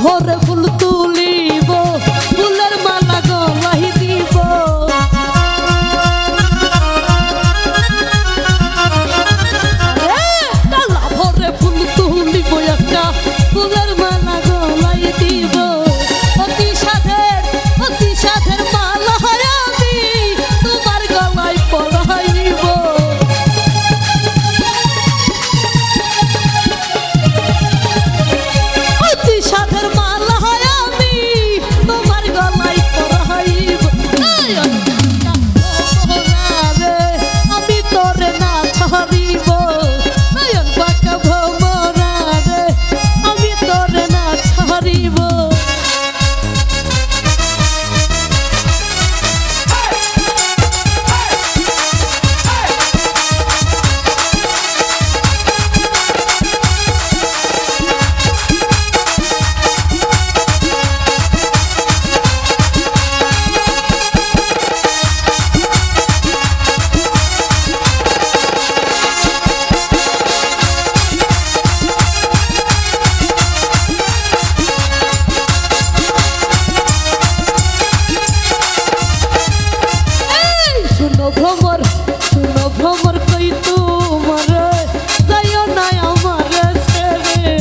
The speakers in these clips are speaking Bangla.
ভরে ফুল তুলিব ফুলের মালা গলায় দিব ডালা ভরে ফুল তুলিব একটা ফুলের মালা গলায় দিব অতি সাধের মালা আমি তোমার গলায় পরাইব সাধের মালা আমি তোমার গলায় পরাইব আমি তোরে না ছাড়িব নয়ন পাকা ভোমরা রে আমি তোরে না ছাড়িব শুনো ভ্রমর কই তোমার যাইও না আমার ছেড়ে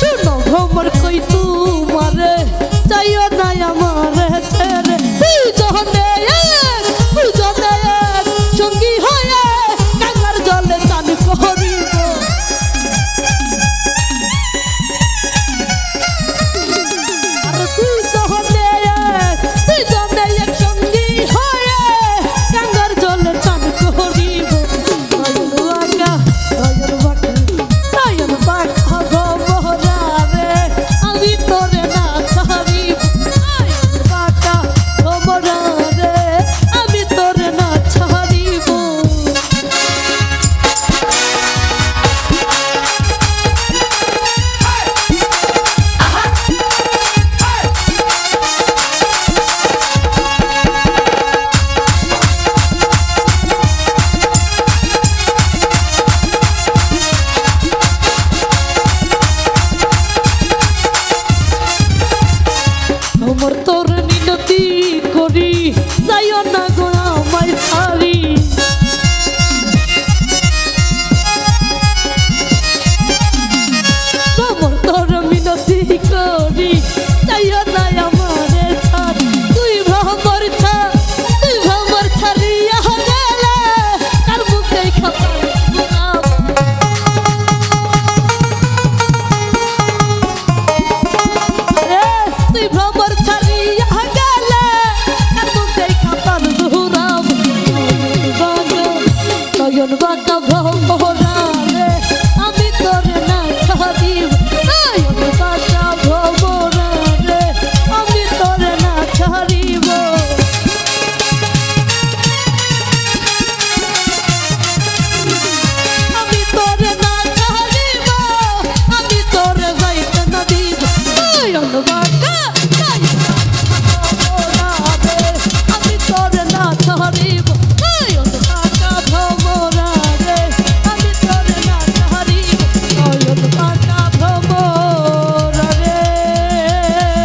শুনো ভ্রমর কই তোমার যাইও না আমার ছেড়ে দুজনে সঙ্গী হয়ে গঙ্গার জলে চান করিব মোর তো